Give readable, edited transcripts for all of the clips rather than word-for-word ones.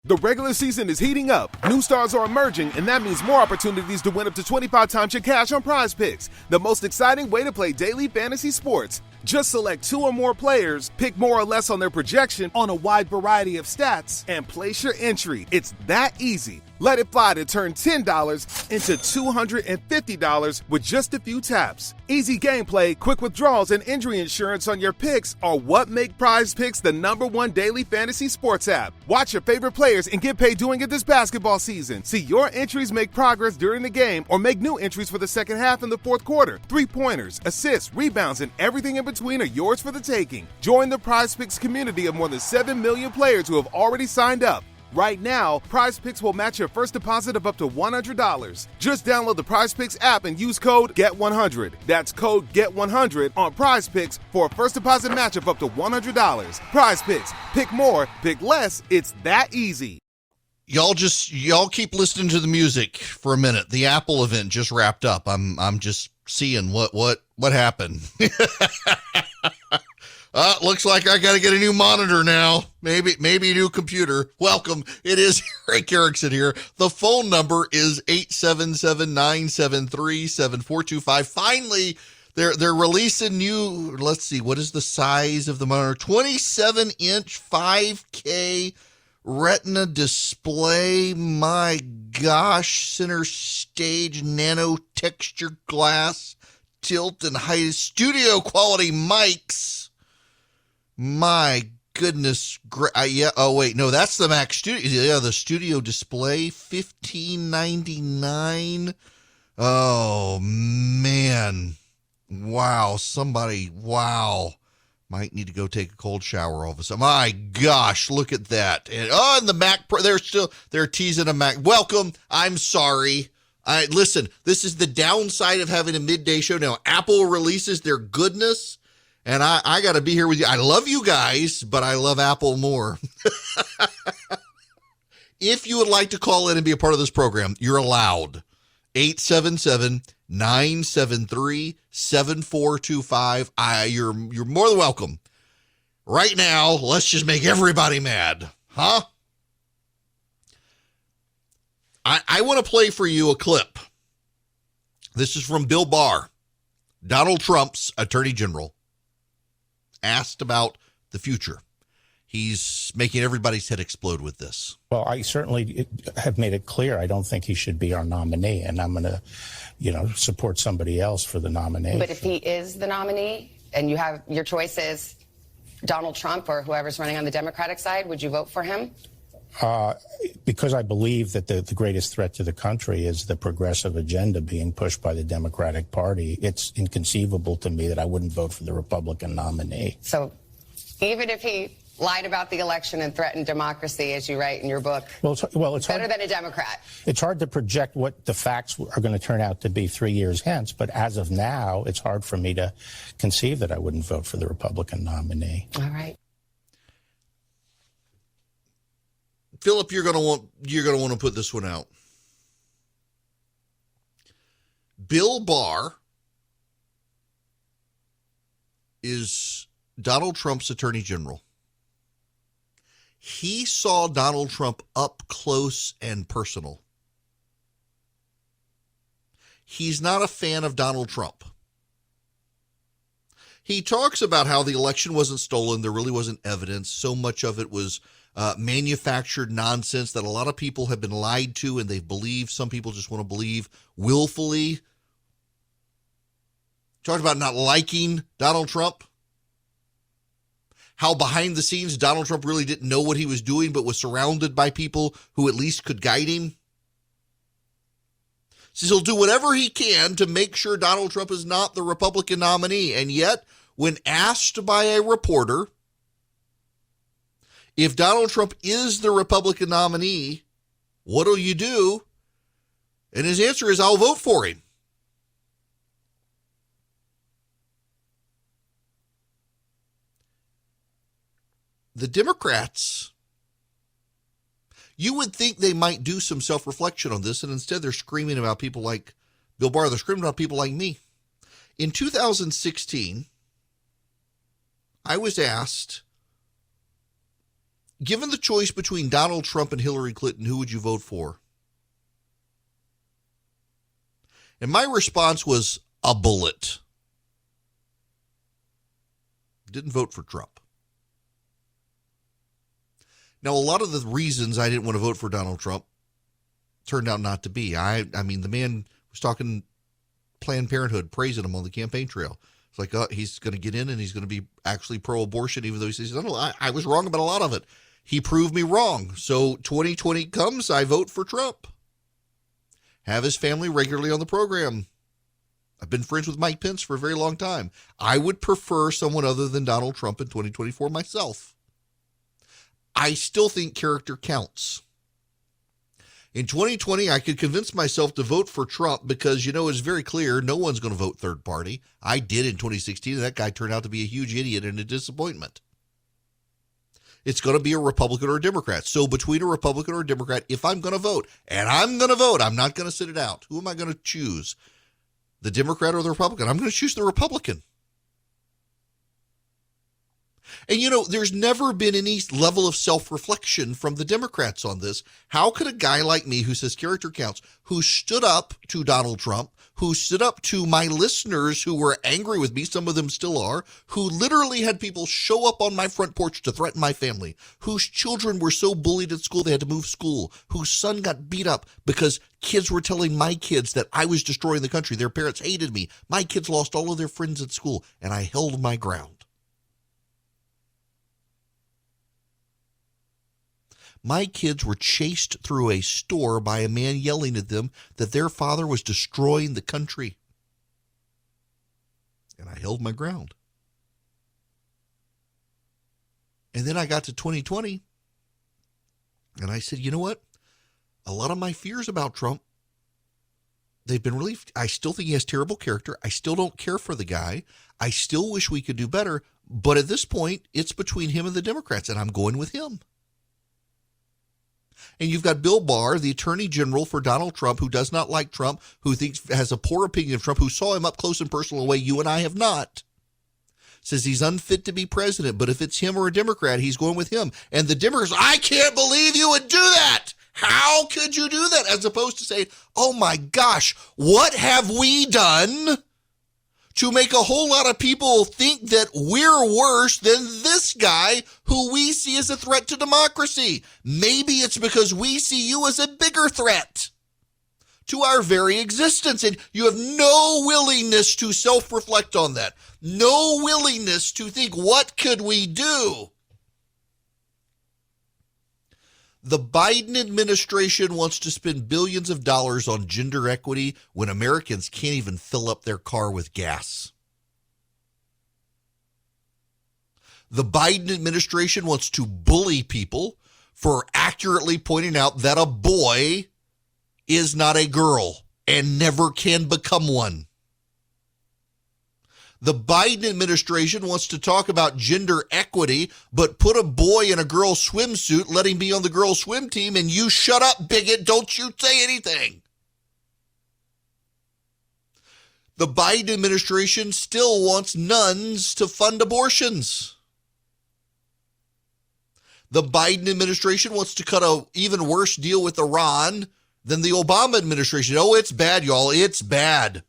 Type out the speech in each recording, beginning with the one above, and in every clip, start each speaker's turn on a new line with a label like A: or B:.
A: The regular season is heating up, new stars are emerging, and that means more opportunities to win up to 25 times your cash on Prize Picks, the most exciting way to play daily fantasy sports. Just select 2 or more players, pick more or less on their projection on a wide variety of stats, and place your entry. It's that easy. Let it fly to turn $10 into $250 with just a few taps. Easy gameplay, quick withdrawals, and injury insurance on your picks are what make Prize Picks the #1 daily fantasy sports app. Watch your favorite players and get paid doing it this basketball season. See your entries make progress during the game or make new entries for the second half in the fourth quarter. 3-pointers, assists, rebounds, and everything in between are yours for the taking. Join the Prize Picks community of more than 7 million players who have already signed up. Right now, Prize Picks will match your first deposit of up to $100. Just download the Prize Picks app and use code GET100. That's code GET100 on Prize Picks for a first deposit match of up to $100. Prize Picks. Pick more, pick less. It's that easy.
B: Y'all keep listening to the music for a minute. The Apple event just wrapped up. I'm just seeing what happened. Looks like I got to get a new monitor now. Maybe a new computer. Welcome. It is Eric Erickson here. The phone number is 877-973-7425. Finally, they're releasing new, let's see, what is the size of the monitor? 27-inch 5K Retina display. My gosh, center stage nano texture glass, tilt and height, studio quality mics. My goodness. Yeah. Oh, wait. No, that's the Mac Studio. Yeah, the Studio Display, $15.99. Oh, man. Wow. Wow. Might need to go take a cold shower all of a sudden. My gosh, look at that. And the Mac Pro, they're teasing a Mac. Welcome. I'm sorry. Listen, this is the downside of having a midday show. Now, Apple releases their goodness. And I got to be here with you. I love you guys, but I love Apple more. If you would like to call in and be a part of this program, you're allowed. 877-973-7425. You're more than welcome. Right now, let's just make everybody mad. Huh? I want to play for you a clip. This is from Bill Barr, Donald Trump's Attorney General, asked about the future. He's making everybody's head explode with this.
C: Well, I certainly have made it clear I don't think he should be our nominee, and I'm going to, support somebody else for the nominee.
D: But if he is the nominee and you have your choice is Donald Trump or whoever's running on the Democratic side, would you vote for him?
C: Because I believe that the greatest threat to the country is the progressive agenda being pushed by the Democratic Party. It's inconceivable to me that I wouldn't vote for the Republican nominee.
D: So even if he lied about the election and threatened democracy, as you write in your book, it's better than a Democrat.
C: It's hard to project what the facts are going to turn out to be 3 years hence, but as of now, it's hard for me to conceive that I wouldn't vote for the Republican nominee.
D: All right.
B: Philip, you're going to want to put this one out. Bill Barr is Donald Trump's Attorney General. He saw Donald Trump up close and personal. He's not a fan of Donald Trump. He talks about how the election wasn't stolen. There really wasn't evidence. So much of it was manufactured nonsense that a lot of people have been lied to and they've believed. Some people just want to believe willfully. Talked about not liking Donald Trump. How behind the scenes Donald Trump really didn't know what he was doing, but was surrounded by people who at least could guide him. Says he'll do whatever he can to make sure Donald Trump is not the Republican nominee. And yet, when asked by a reporter if Donald Trump is the Republican nominee, what'll you do? And his answer is, I'll vote for him. The Democrats, you would think they might do some self-reflection on this, and instead they're screaming about people like Bill Barr. They're screaming about people like me. In 2016, I was asked given the choice between Donald Trump and Hillary Clinton, who would you vote for? And my response was a bullet. Didn't vote for Trump. Now, a lot of the reasons I didn't want to vote for Donald Trump turned out not to be. I mean, the man was talking Planned Parenthood, praising him on the campaign trail. It's like, he's going to get in and he's going to be actually pro-abortion, even though he says, I was wrong about a lot of it. He proved me wrong. So 2020 comes, I vote for Trump. Have his family regularly on the program. I've been friends with Mike Pence for a very long time. I would prefer someone other than Donald Trump in 2024 myself. I still think character counts. In 2020, I could convince myself to vote for Trump because, it's very clear no one's going to vote third party. I did in 2016, and that guy turned out to be a huge idiot and a disappointment. It's going to be a Republican or a Democrat. So between a Republican or a Democrat, if I'm going to vote, and I'm going to vote, I'm not going to sit it out. Who am I going to choose? The Democrat or the Republican? I'm going to choose the Republican. And, there's never been any level of self-reflection from the Democrats on this. How could a guy like me who says character counts, who stood up to Donald Trump, who stood up to my listeners who were angry with me, some of them still are, who literally had people show up on my front porch to threaten my family, whose children were so bullied at school they had to move school, whose son got beat up because kids were telling my kids that I was destroying the country. Their parents hated me. My kids lost all of their friends at school, and I held my ground. My kids were chased through a store by a man yelling at them that their father was destroying the country. And I held my ground. And then I got to 2020, and I said, you know what? A lot of my fears about Trump, they've been relieved. I still think he has terrible character. I still don't care for the guy. I still wish we could do better. But at this point, it's between him and the Democrats, and I'm going with him. And you've got Bill Barr, the attorney general for Donald Trump, who does not like Trump, who has a poor opinion of Trump, who saw him up close and personal in a way you and I have not. Says he's unfit to be president, but if it's him or a Democrat, he's going with him. And the Democrats, I can't believe you would do that. How could you do that? As opposed to saying, oh my gosh, what have we done to make a whole lot of people think that we're worse than this guy who we see as a threat to democracy? Maybe it's because we see you as a bigger threat to our very existence. And you have no willingness to self-reflect on that. No willingness to think, what could we do? The Biden administration wants to spend billions of dollars on gender equity when Americans can't even fill up their car with gas. The Biden administration wants to bully people for accurately pointing out that a boy is not a girl and never can become one. The Biden administration wants to talk about gender equity, but put a boy in a girl's swimsuit, let him be on the girls' swim team, and you shut up, bigot, don't you say anything. The Biden administration still wants nuns to fund abortions. The Biden administration wants to cut an even worse deal with Iran than the Obama administration. Oh, it's bad, y'all. It's bad.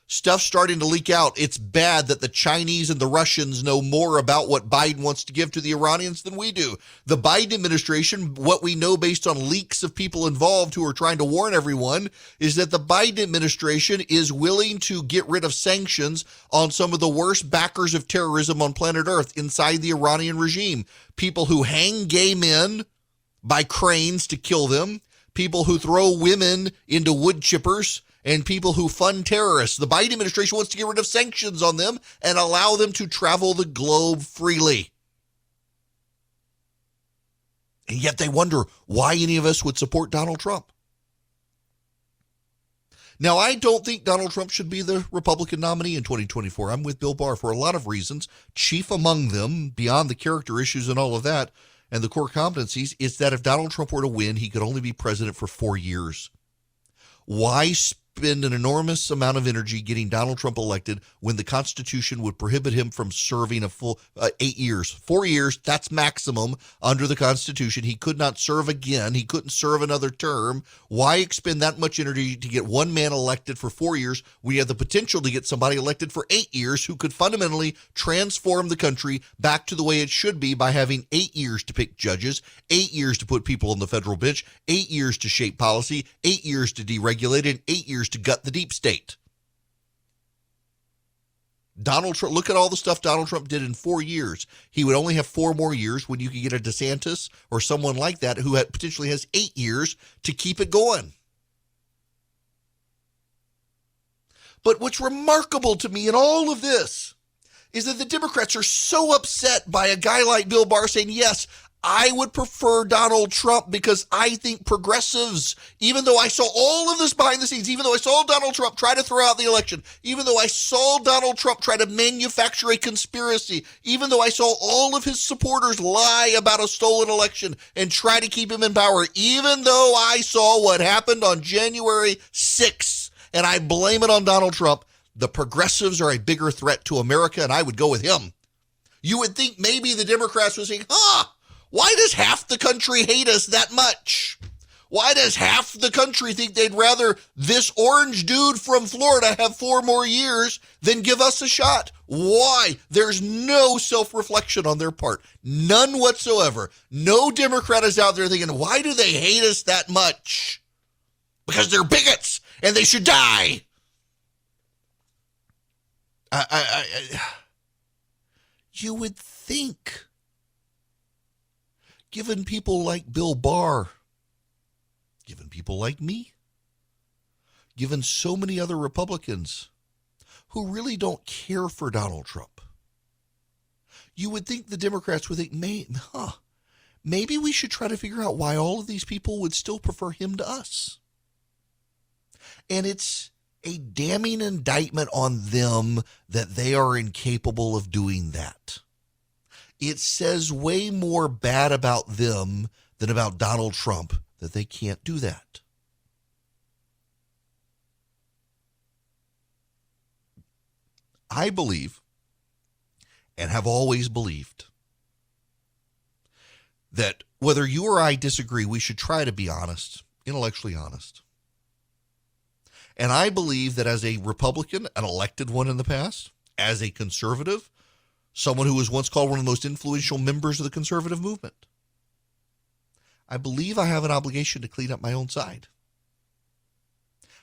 B: Stuff's starting to leak out. It's bad that the Chinese and the Russians know more about what Biden wants to give to the Iranians than we do. The Biden administration, what we know based on leaks of people involved who are trying to warn everyone, is that the Biden administration is willing to get rid of sanctions on some of the worst backers of terrorism on planet Earth inside the Iranian regime. People who hang gay men by cranes to kill them, people who throw women into wood chippers, and people who fund terrorists. The Biden administration wants to get rid of sanctions on them and allow them to travel the globe freely. And yet they wonder why any of us would support Donald Trump. Now, I don't think Donald Trump should be the Republican nominee in 2024. I'm with Bill Barr for a lot of reasons. Chief among them, beyond the character issues and all of that, and the core competencies, is that if Donald Trump were to win, he could only be president for 4 years. Why spend an enormous amount of energy getting Donald Trump elected when the Constitution would prohibit him from serving a full 8 years. 4 years, that's maximum under the Constitution. He could not serve again. He couldn't serve another term. Why expend that much energy to get one man elected for 4 years? We have the potential to get somebody elected for 8 years who could fundamentally transform the country back to the way it should be by having 8 years to pick judges, 8 years to put people on the federal bench, 8 years to shape policy, 8 years to deregulate it, and 8 years to gut the deep state. Donald Trump, look at all the stuff Donald Trump did in 4 years. He would only have 4 more years when you could get a DeSantis or someone like that who potentially has 8 years to keep it going. But what's remarkable to me in all of this is that the Democrats are so upset by a guy like Bill Barr saying, yes, I would prefer Donald Trump because I think progressives, even though I saw all of this behind the scenes, even though I saw Donald Trump try to throw out the election, even though I saw Donald Trump try to manufacture a conspiracy, even though I saw all of his supporters lie about a stolen election and try to keep him in power, even though I saw what happened on January 6th, and I blame it on Donald Trump, the progressives are a bigger threat to America, and I would go with him. You would think maybe the Democrats would say, why does half the country hate us that much? Why does half the country think they'd rather this orange dude from Florida have 4 more years than give us a shot? Why? There's no self-reflection on their part. None whatsoever. No Democrat is out there thinking, why do they hate us that much? Because they're bigots and they should die. You would think, given people like Bill Barr, given people like me, given so many other Republicans who really don't care for Donald Trump, you would think the Democrats would think, maybe we should try to figure out why all of these people would still prefer him to us. And it's a damning indictment on them that they are incapable of doing that. It says way more bad about them than about Donald Trump that they can't do that. I believe, and have always believed, that whether you or I disagree, we should try to be honest, intellectually honest. And I believe that as a Republican, an elected one in the past, as a conservative, someone who was once called one of the most influential members of the conservative movement, I believe I have an obligation to clean up my own side.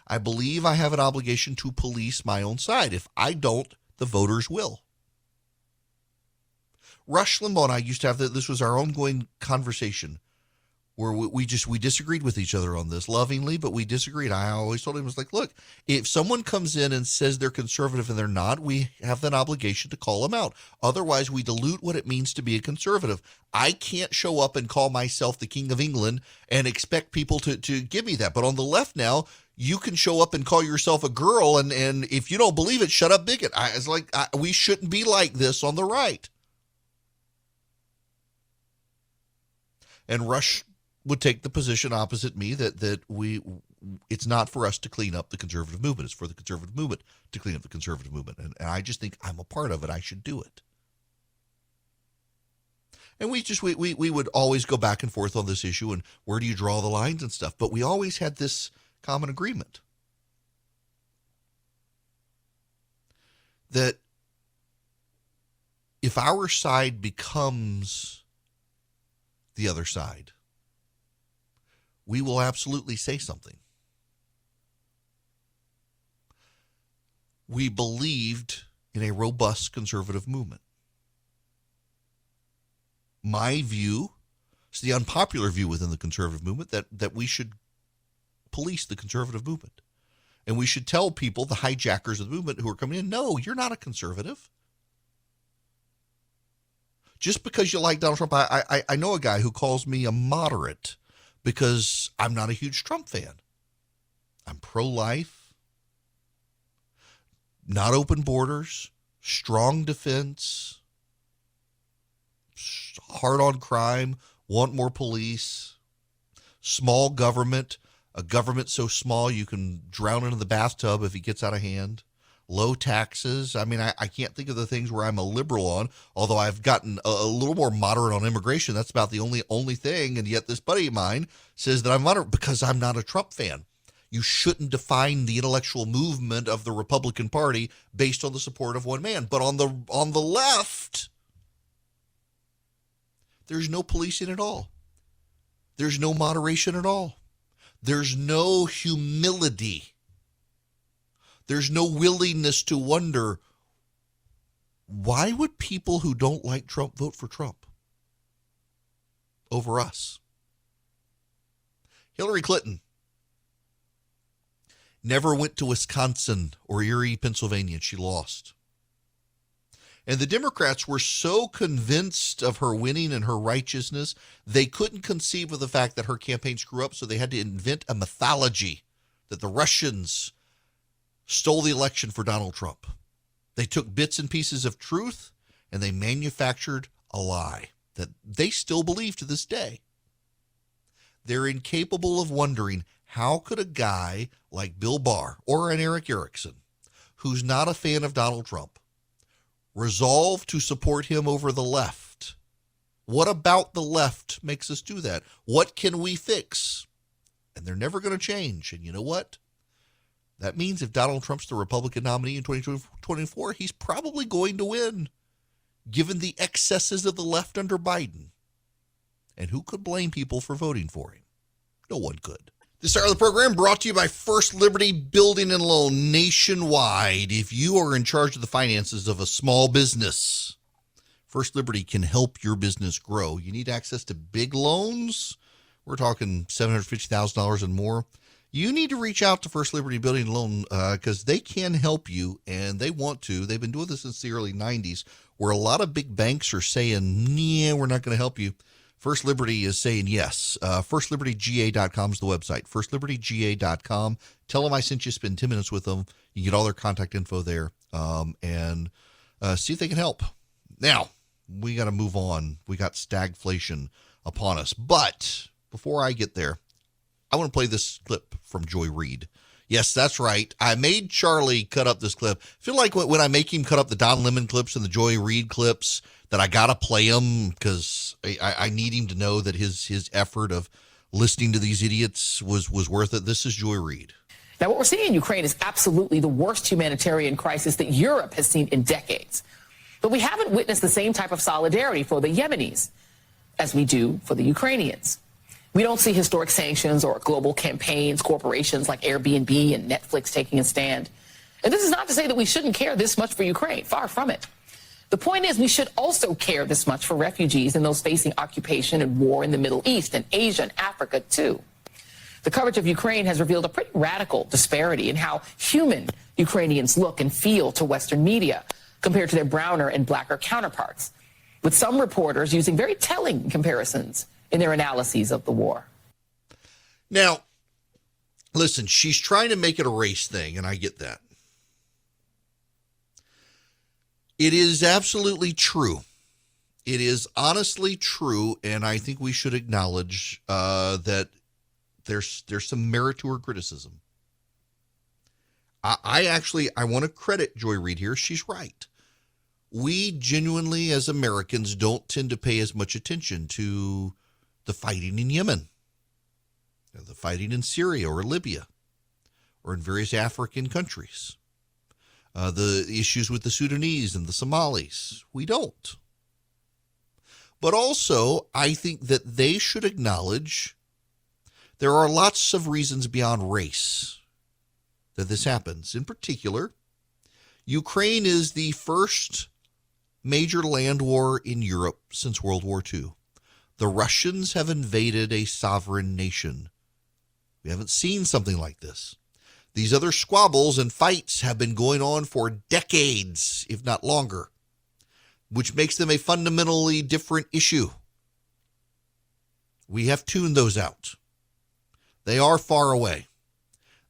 B: I believe I have an obligation to police my own side. If I don't, the voters will. Rush Limbaugh and I used to have this was our ongoing conversation where we disagreed with each other on this lovingly, but we disagreed. I always told him, I was like, look, if someone comes in and says they're conservative and they're not, we have an obligation to call them out. Otherwise, we dilute what it means to be a conservative. I can't show up and call myself the King of England and expect people to give me that. But on the left now, you can show up and call yourself a girl, and if you don't believe it, shut up, bigot. We shouldn't be like this on the right. And Rush would take the position opposite me that it's not for us to clean up the conservative movement. It's for the conservative movement to clean up the conservative movement. And I just think I'm a part of it. I should do it. And we would always go back and forth on this issue and where do you draw the lines and stuff. But we always had this common agreement that if our side becomes the other side, we will absolutely say something. We believed in a robust conservative movement. My view, it's the unpopular view within the conservative movement, that we should police the conservative movement. And we should tell people, the hijackers of the movement who are coming in, no, you're not a conservative. Just because you like Donald Trump, I know a guy who calls me a moderate because I'm not a huge Trump fan. I'm pro-life, not open borders, strong defense, hard on crime, want more police, small government, A government so small you can drown into the bathtub if it gets out of hand. Low taxes. I mean, I can't think of the things where I'm a liberal on, although I've gotten a little more moderate on immigration. That's about the only thing. And yet this buddy of mine says that I'm moderate because I'm not a Trump fan. You shouldn't define the intellectual movement of the Republican Party based on the support of one man. But on the left, there's no policing at all. There's no moderation at all. There's no humility. There's no willingness to wonder, why would people who don't like Trump vote for Trump over us? Hillary Clinton never went to Wisconsin or Erie, Pennsylvania, and she lost. And the Democrats were so convinced of her winning and her righteousness, they couldn't conceive of the fact that her campaign screwed up, so they had to invent a mythology that the Russians stole the election for Donald Trump. They took bits and pieces of truth and they manufactured a lie that they still believe to this day. They're incapable of wondering, how could a guy like Bill Barr or an Eric Erickson, who's not a fan of Donald Trump, resolve to support him over the left? What about the left makes us do that? What can we fix? And they're never going to change. And you know what? That means if Donald Trump's the Republican nominee in 2024, he's probably going to win, given the excesses of the left under Biden. And who could blame people for voting for him? No one could. This hour of the program brought to you by First Liberty Building and Loan nationwide. If you are in charge of the finances of a small business, First Liberty can help your business grow. You need access to big loans. We're talking $750,000 and more. You need to reach out to First Liberty Building and Loan because they can help you, and they want to. They've been doing this since the early 90s, where a lot of big banks are saying, yeah, we're not going to help you. First Liberty is saying yes. FirstLibertyGA.com is the website. FirstLibertyGA.com. Tell them I sent you. Spend 10 minutes with them. You get all their contact info there, and see if they can help. Now, we got to move on. We got stagflation upon us. But before I get there, I want to play this clip from Joy Reid. Yes, that's right. I made Charlie cut up this clip. I feel like when I make him cut up the Don Lemon clips and the Joy Reid clips, that I got to play them because I need him to know that his effort of listening to these idiots was worth it. This is Joy Reid.
E: Now, what we're seeing in Ukraine is absolutely the worst humanitarian crisis that Europe has seen in decades. But we haven't witnessed the same type of solidarity for the Yemenis as we do for the Ukrainians. We don't see historic sanctions or global campaigns, corporations like Airbnb and Netflix taking a stand. And this is not to say that we shouldn't care this much for Ukraine. Far from it. The point is we should also care this much for refugees and those facing occupation and war in the Middle East and Asia and Africa, too. The coverage of Ukraine has revealed a pretty radical disparity in how human Ukrainians look and feel to Western media compared to their browner and blacker counterparts, with some reporters using very telling comparisons in their analyses of the war.
B: Now, listen, she's trying to make it a race thing, and I get that. It is absolutely true. It is honestly true, and I think we should acknowledge that there's some merit to her criticism. I want to credit Joy Reid here. She's right. We genuinely, as Americans, don't tend to pay as much attention to the fighting in Yemen, the fighting in Syria or Libya, or in various African countries, the issues with the Sudanese and the Somalis. We don't. But also, I think that they should acknowledge there are lots of reasons beyond race that this happens. In particular, Ukraine is the first major land war in Europe since World War II. The Russians have invaded a sovereign nation. We haven't seen something like this. These other squabbles and fights have been going on for decades, if not longer, which makes them a fundamentally different issue. We have tuned those out. They are far away.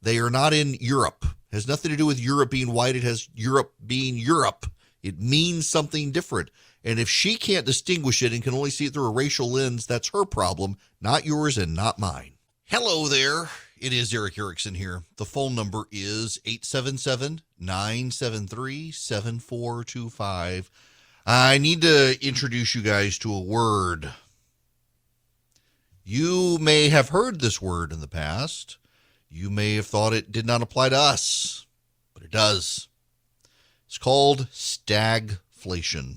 B: They are not in Europe. It has nothing to do with Europe being white. It has Europe being Europe. It means something different. And if she can't distinguish it and can only see it through a racial lens, that's her problem, not yours and not mine. Hello there. It is Eric Erickson here. The phone number is 877-973-7425. I need to introduce you guys to a word. You may have heard this word in the past. You may have thought it did not apply to us, but it does. It's called stagflation.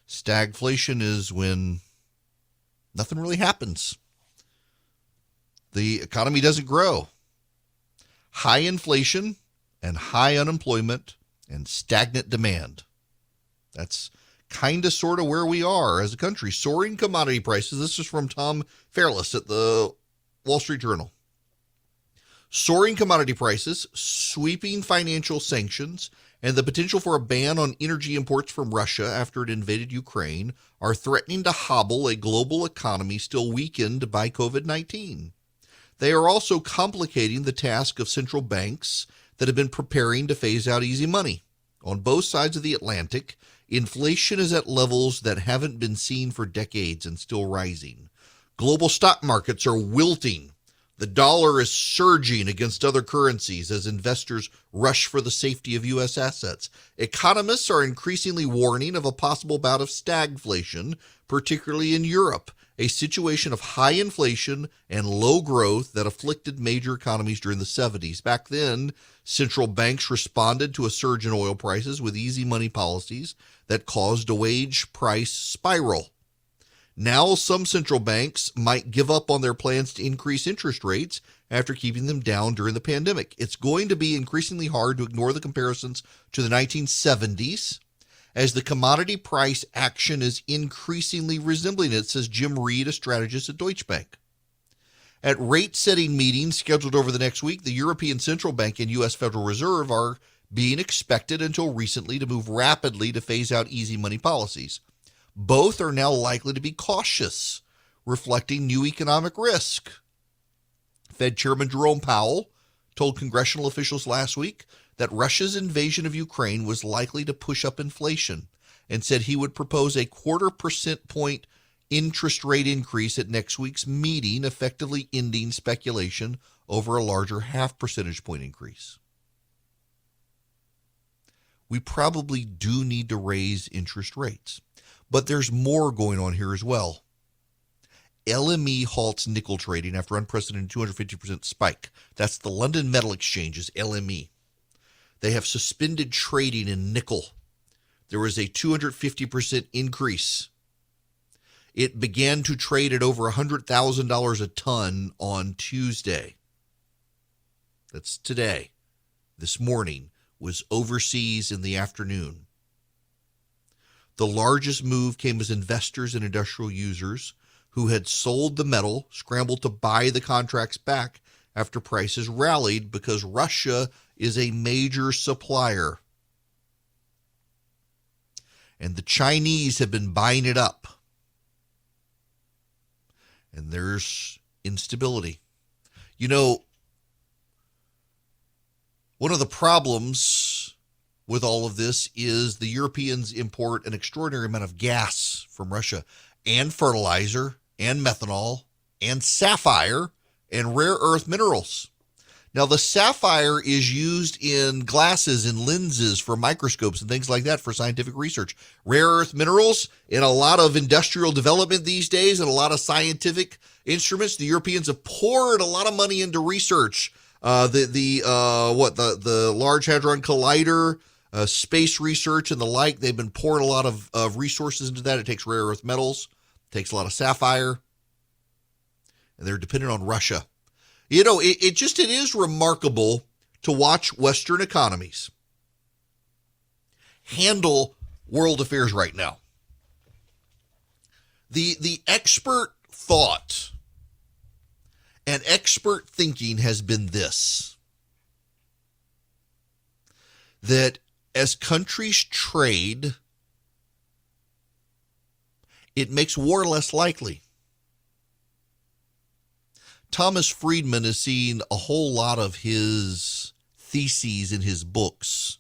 B: Stagflation is when nothing really happens. The economy doesn't grow. High inflation and high unemployment and stagnant demand. That's kind of sort of where we are as a country. Soaring commodity prices. This is from Tom Fairless at the Wall Street Journal. Soaring commodity prices, sweeping financial sanctions, and the potential for a ban on energy imports from Russia after it invaded Ukraine are threatening to hobble a global economy still weakened by COVID-19. They are also complicating the task of central banks that have been preparing to phase out easy money. On both sides of the Atlantic, inflation is at levels that haven't been seen for decades and still rising. Global stock markets are wilting. The dollar is surging against other currencies as investors rush for the safety of U.S. assets. Economists are increasingly warning of a possible bout of stagflation, particularly in Europe, a situation of high inflation and low growth that afflicted major economies during the 70s. Back then, central banks responded to a surge in oil prices with easy money policies that caused a wage price spiral. Now, some central banks might give up on their plans to increase interest rates after keeping them down during the pandemic. It's going to be increasingly hard to ignore the comparisons to the 1970s as the commodity price action is increasingly resembling it, says Jim Reed, a strategist at Deutsche Bank. At rate-setting meetings scheduled over the next week, the European Central Bank and U.S. Federal Reserve are being expected until recently to move rapidly to phase out easy money policies. Both are now likely to be cautious, reflecting new economic risk. Fed Chairman Jerome Powell told congressional officials last week that Russia's invasion of Ukraine was likely to push up inflation and said he would propose a 0.25 percentage point interest rate increase at next week's meeting, effectively ending speculation over a larger 0.5 percentage point increase. We probably do need to raise interest rates, but there's more going on here as well. LME halts nickel trading after unprecedented 250% spike. That's the London Metal Exchange's LME. They have suspended trading in nickel. There was a 250% increase. It began to trade at over $100,000 a ton on Tuesday. That's today. This morning was overseas in the afternoon. The largest move came as investors and industrial users who had sold the metal scrambled to buy the contracts back after prices rallied because Russia is a major supplier. And the Chinese have been buying it up. And there's instability. You know, one of the problems with all of this is the Europeans import an extraordinary amount of gas from Russia and fertilizer and methanol and sapphire and rare earth minerals. Now, the sapphire is used in glasses and lenses for microscopes and things like that for scientific research. Rare earth minerals in a lot of industrial development these days and a lot of scientific instruments. The Europeans have poured a lot of money into research. The Large Hadron Collider, space research and the like. They've been pouring a lot of resources into that. It takes rare earth metals, takes a lot of sapphire, and they're dependent on Russia. You know, it is remarkable to watch Western economies handle world affairs right now. The expert thought and expert thinking has been this, that as countries trade, it makes war less likely. Thomas Friedman is seeing a whole lot of his theses in his books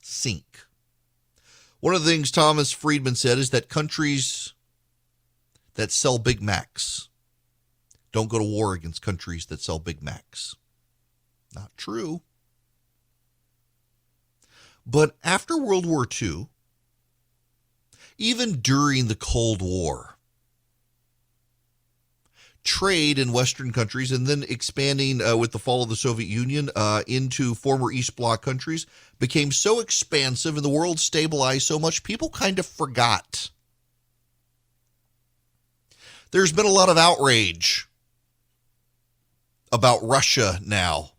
B: sink. One of the things Thomas Friedman said is that countries that sell Big Macs, Don't go to war against countries that sell Big Macs. Not true. But after World War II, even during the Cold War, trade in Western countries and then expanding with the fall of the Soviet Union into former East Bloc countries became so expansive and the world stabilized so much, people kind of forgot. There's been a lot of outrage about Russia now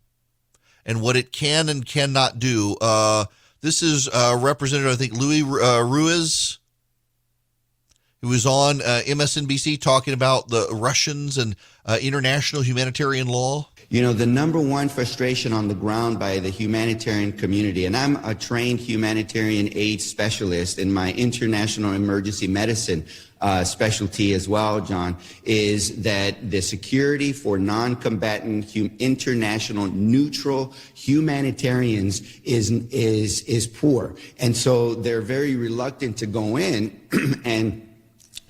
B: and what it can and cannot do. This is Representative, I think, Luis Ruiz, who was on MSNBC talking about the Russians and international humanitarian law.
F: You know, the number one frustration on the ground by the humanitarian community, and I'm a trained humanitarian aid specialist in my international emergency medicine specialty as well, John, is that the security for non-combatant international neutral humanitarians is poor. And so they're very reluctant to go in and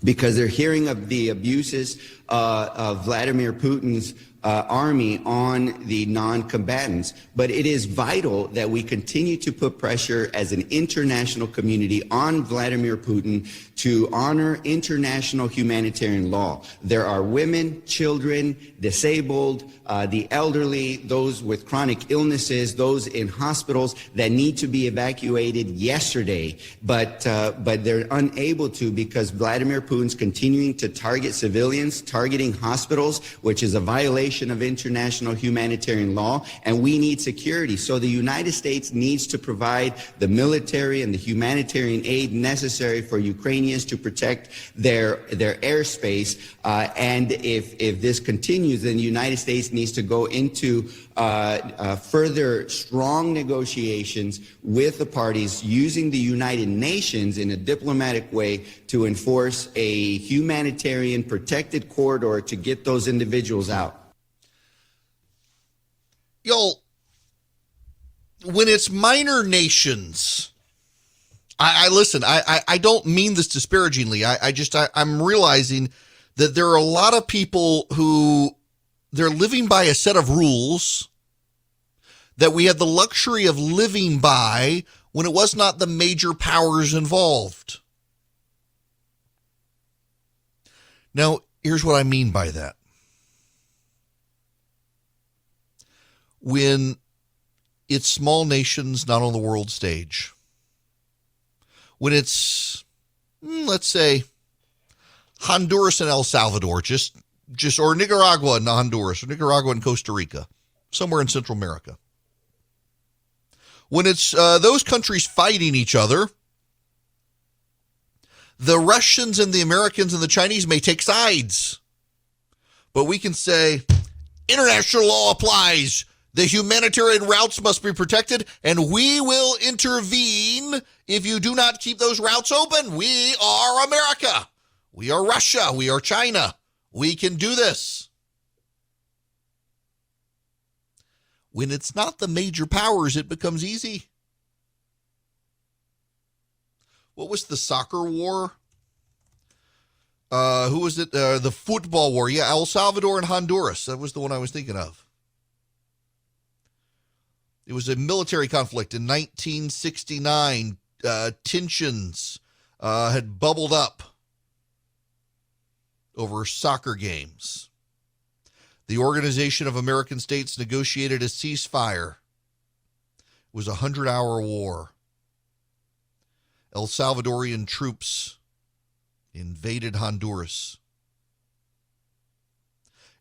F: because they're hearing of the abuses of Vladimir Putin's army on the non-combatants. But it is vital that we continue to put pressure as an international community on Vladimir Putin to honor international humanitarian law. There are women, children, disabled, the elderly, those with chronic illnesses, those in hospitals that need to be evacuated yesterday, but they're unable to because Vladimir Putin's continuing to target civilians, targeting hospitals, which is a violation of international humanitarian law, and we need security. So the United States needs to provide the military and the humanitarian aid necessary for Ukrainians to protect their airspace. And if this continues, then the United States needs to go into further strong negotiations with the parties using the United Nations in a diplomatic way to enforce a humanitarian protected corridor to get those individuals out.
B: Y'all, when it's minor nations, I listen, I don't mean this disparagingly. I'm realizing that there are a lot of people who they're living by a set of rules that we had the luxury of living by when it was not the major powers involved. Now, here's what I mean by that. When it's small nations not on the world stage, when it's, let's say, Honduras and El Salvador, just or Nicaragua and Honduras, or Nicaragua and Costa Rica, somewhere in Central America. When it's those countries fighting each other, the Russians and the Americans and the Chinese may take sides, but we can say international law applies. The humanitarian routes must be protected, and we will intervene if you do not keep those routes open. We are America. We are Russia. We are China. We can do this. When it's not the major powers, it becomes easy. What was the soccer war? Who was it? The football war. Yeah, El Salvador and Honduras. That was the one I was thinking of. It was a military conflict in 1969. Tensions had bubbled up over soccer games. The Organization of American States negotiated a ceasefire. It was a 100-hour war. El Salvadorian troops invaded Honduras.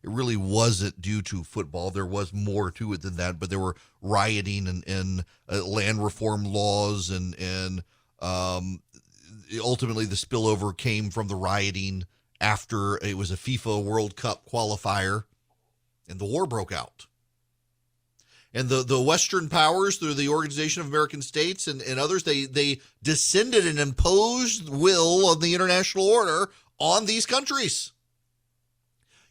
B: It really wasn't due to football. There was more to it than that, but there were rioting and land reform laws, and ultimately the spillover came from the rioting after it was a FIFA World Cup qualifier, and the war broke out. And the Western powers, through the Organization of American States and others, they descended and imposed will on the international order on these countries.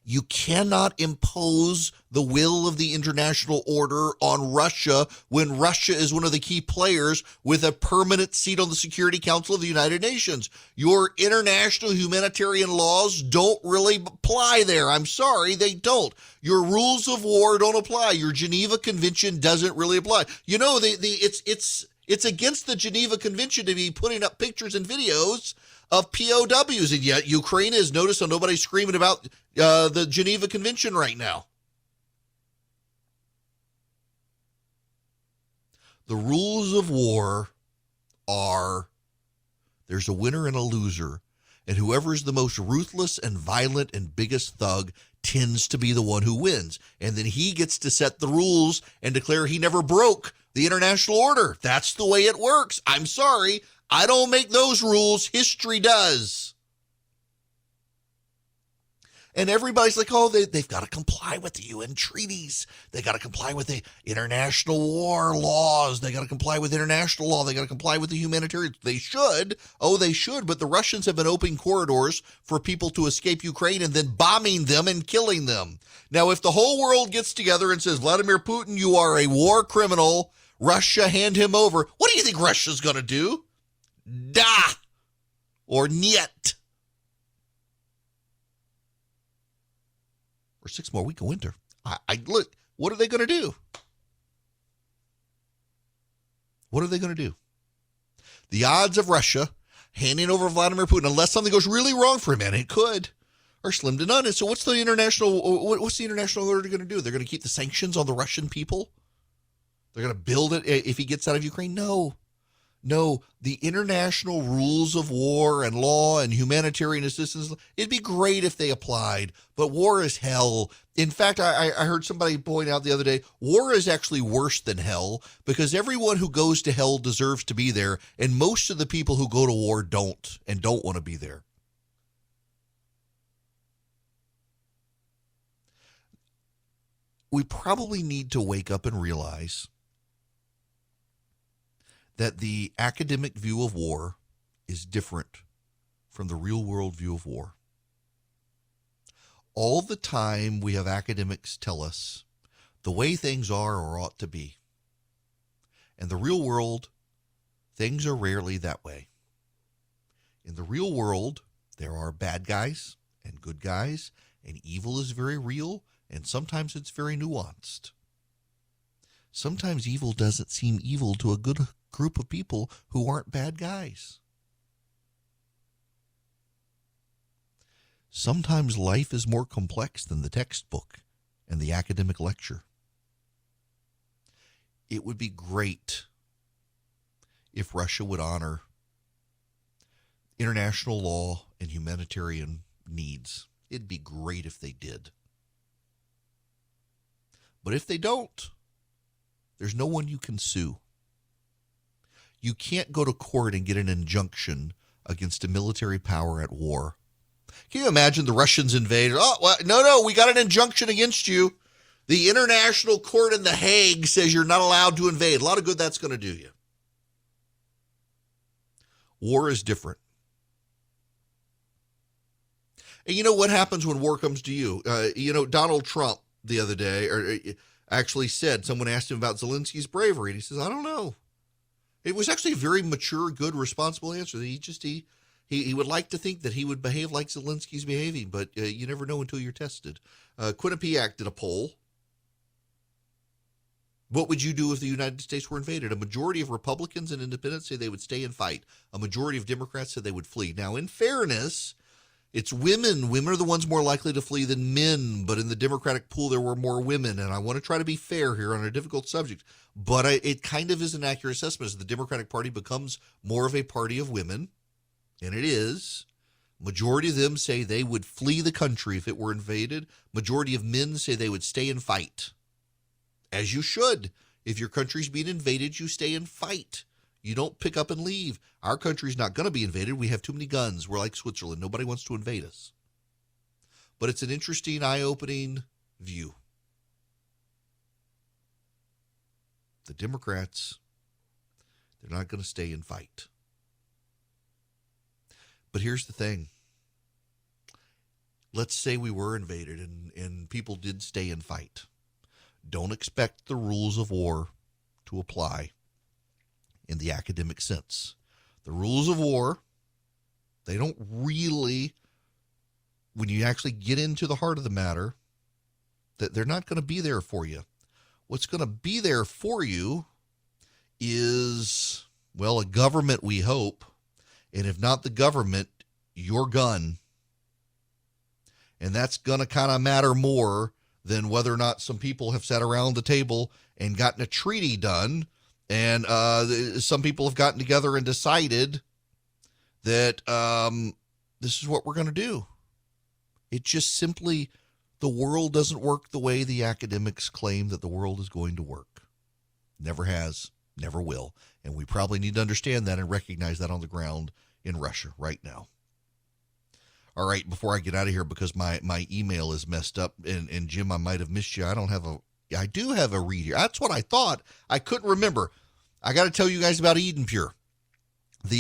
B: You cannot impose the will of the international order on Russia when Russia is one of the key players with a permanent seat on the Security Council of the United Nations. Your international humanitarian laws don't really apply there. I'm sorry, they don't. Your rules of war don't apply. Your Geneva Convention doesn't really apply. You know, it's against the Geneva Convention to be putting up pictures and videos of POWs, and yet Ukraine is, notice how nobody's screaming about the Geneva Convention right now. The rules of war are there's a winner and a loser, and whoever's the most ruthless and violent and biggest thug tends to be the one who wins. And then he gets to set the rules and declare he never broke the international order. That's the way it works. I'm sorry. I don't make those rules. History does. And everybody's like, oh, they've got to comply with the UN treaties. They got to comply with the international war laws. They got to comply with international law. They got to comply with the humanitarian. They should. Oh, they should. But the Russians have been opening corridors for people to escape Ukraine and then bombing them and killing them. Now, if the whole world gets together and says, Vladimir Putin, you are a war criminal, Russia, hand him over. What do you think Russia's going to do? Da or niet. Or 6 more weeks of winter. I look, what are they going to do? What are they going to do? The odds of Russia handing over Vladimir Putin, unless something goes really wrong for him, and it could, are slim to none. And so what's the international order going to do? They're going to keep the sanctions on the Russian people? They're going to build it if he gets out of Ukraine? No, the international rules of war and law and humanitarian assistance, it'd be great if they applied, but war is hell. In fact, I heard somebody point out the other day, war is actually worse than hell because everyone who goes to hell deserves to be there, and most of the people who go to war don't want to be there. We probably need to wake up and realize that the academic view of war is different from the real world view of war. All the time we have academics tell us the way things are or ought to be. In the real world, things are rarely that way. In the real world, there are bad guys and good guys, and evil is very real, and sometimes it's very nuanced. Sometimes evil doesn't seem evil to a good group of people who aren't bad guys. Sometimes life is more complex than the textbook and the academic lecture. It would be great if Russia would honor international law and humanitarian needs. It'd be great if they did. But if they don't, there's no one you can sue. You can't go to court and get an injunction against a military power at war. Can you imagine the Russians invaded? Oh, well, no, we got an injunction against you. The International Court in The Hague says you're not allowed to invade. A lot of good that's going to do you. War is different. And you know what happens when war comes to you? Donald Trump the other day actually said, someone asked him about Zelensky's bravery, and he says, I don't know. It was actually a very mature, good, responsible answer. He would like to think that he would behave like Zelensky's behaving, but you never know until you're tested. Quinnipiac did a poll. What would you do if the United States were invaded? A majority of Republicans and independents say they would stay and fight. A majority of Democrats said they would flee. Now, in fairness, it's women. Women are the ones more likely to flee than men, but in the Democratic pool, there were more women. And I want to try to be fair here on a difficult subject, but it kind of is an accurate assessment as the Democratic Party becomes more of a party of women, and it is. Majority of them say they would flee the country if it were invaded. Majority of men say they would stay and fight. As you should. If your country's being invaded, you stay and fight. You don't pick up and leave. Our country's not going to be invaded. We have too many guns. We're like Switzerland. Nobody wants to invade us. But it's an interesting, eye-opening view. The Democrats, they're not going to stay and fight. But here's the thing. let's say we were invaded and people did stay and fight. Don't expect the rules of war to apply in the academic sense. The rules of war, they don't really, when you actually get into the heart of the matter, that they're not going to be there for you. What's going to be there for you is, well, a government, we hope, and if not the government, your gun. And that's going to kind of matter more than whether or not some people have sat around the table and gotten a treaty done. And some people have gotten together and decided that this is what we're going to do. It just simply, the world doesn't work the way the academics claim that the world is going to work. Never has, never will. And we probably need to understand that and recognize that on the ground in Russia right now. All right, before I get out of here, because my email is messed up, and Jim, I might have missed you. I do have a read here. That's what I thought. I couldn't remember. I got to tell you guys about Eden Pure. The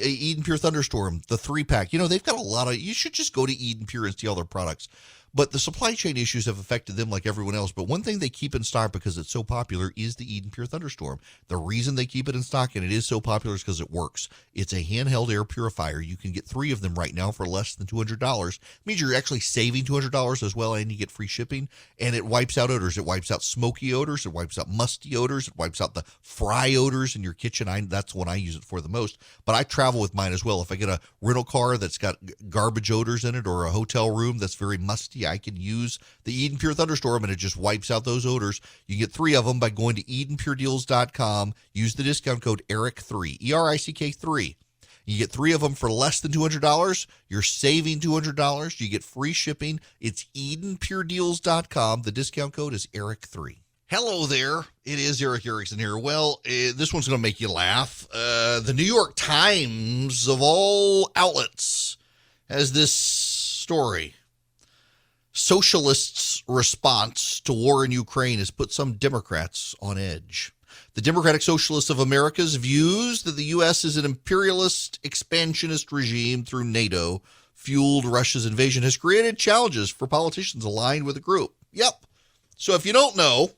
B: Eden Pure Thunderstorm, the 3-pack. You know, they've got a lot of, you should just go to Eden Pure and see all their products. But the supply chain issues have affected them like everyone else. But one thing they keep in stock because it's so popular is the Eden Pure Thunderstorm. The reason they keep it in stock and it is so popular is because it works. It's a handheld air purifier. You can get 3 of them right now for less than $200. It means you're actually saving $200 as well, and you get free shipping. And it wipes out odors. It wipes out smoky odors. It wipes out musty odors. It wipes out the fry odors in your kitchen. That's what I use it for the most. But I travel with mine as well. If I get a rental car that's got garbage odors in it or a hotel room that's very musty, I can use the Eden Pure Thunderstorm and it just wipes out those odors. You get 3 of them by going to EdenPureDeals.com. Use the discount code ERIC3, ERICK3. You get 3 of them for less than $200. You're saving $200. You get free shipping. It's EdenPureDeals.com. The discount code is ERIC3. Hello there. It is Eric Erickson here. Well, this one's going to make you laugh. The New York Times, of all outlets, has this story. Socialists' response to war in Ukraine has put some Democrats on edge. The Democratic Socialists of America's views that the U.S. is an imperialist, expansionist regime through NATO fueled Russia's invasion has created challenges for politicians aligned with the group. Yep. So if you don't know,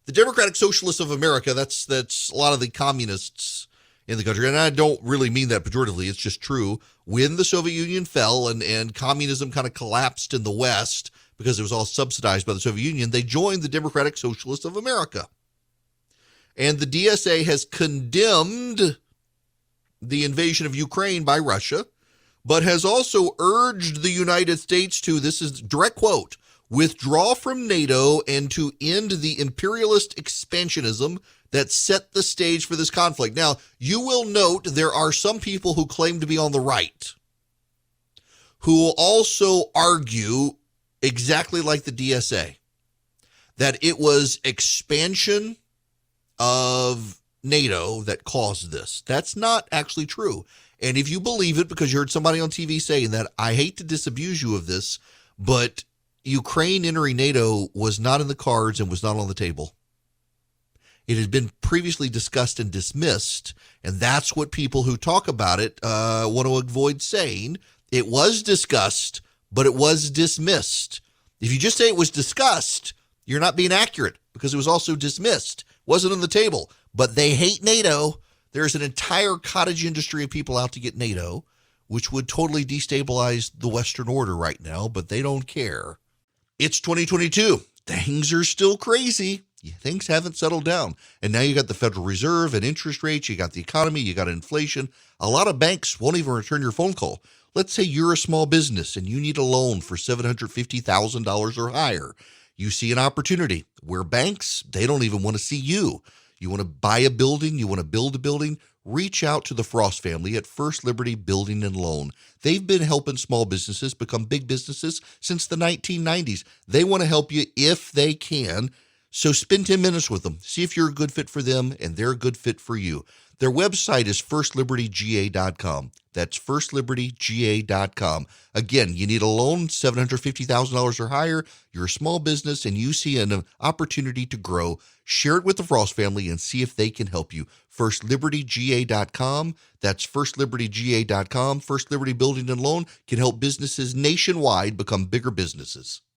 B: the Democratic Socialists of America, that's a lot of the communists in the country. And I don't really mean that pejoratively. It's just true. When the Soviet Union fell and communism kind of collapsed in the West because it was all subsidized by the Soviet Union, they joined the Democratic Socialists of America. And the DSA has condemned the invasion of Ukraine by Russia, but has also urged the United States to, this is direct quote, withdraw from NATO and to end the imperialist expansionism that set the stage for this conflict. Now, you will note there are some people who claim to be on the right who also argue exactly like the DSA, that it was expansion of NATO that caused this. That's not actually true. And if you believe it because you heard somebody on TV saying that, I hate to disabuse you of this, but Ukraine entering NATO was not in the cards and was not on the table. It had been previously discussed and dismissed, and that's what people who talk about it want to avoid saying. It was discussed, but it was dismissed. If you just say it was discussed, you're not being accurate because it was also dismissed. Wasn't on the table, but they hate NATO. There's an entire cottage industry of people out to get NATO, which would totally destabilize the Western order right now, but they don't care. It's 2022. Things are still crazy. Things haven't settled down. And now you got the Federal Reserve and interest rates. You got the economy. You got inflation. A lot of banks won't even return your phone call. Let's say you're a small business and you need a loan for $750,000 or higher. You see an opportunity where banks, they don't even want to see you. You want to buy a building. You want to build a building. Reach out to the Frost family at First Liberty Building and Loan. They've been helping small businesses become big businesses since the 1990s. They want to help you if they can. So spend 10 minutes with them. See if you're a good fit for them and they're a good fit for you. Their website is firstlibertyga.com. That's firstlibertyga.com. Again, you need a loan, $750,000 or higher. You're a small business and you see an opportunity to grow. Share it with the Frost family and see if they can help you. Firstlibertyga.com. That's firstlibertyga.com. First Liberty Building and Loan can help businesses nationwide become bigger businesses.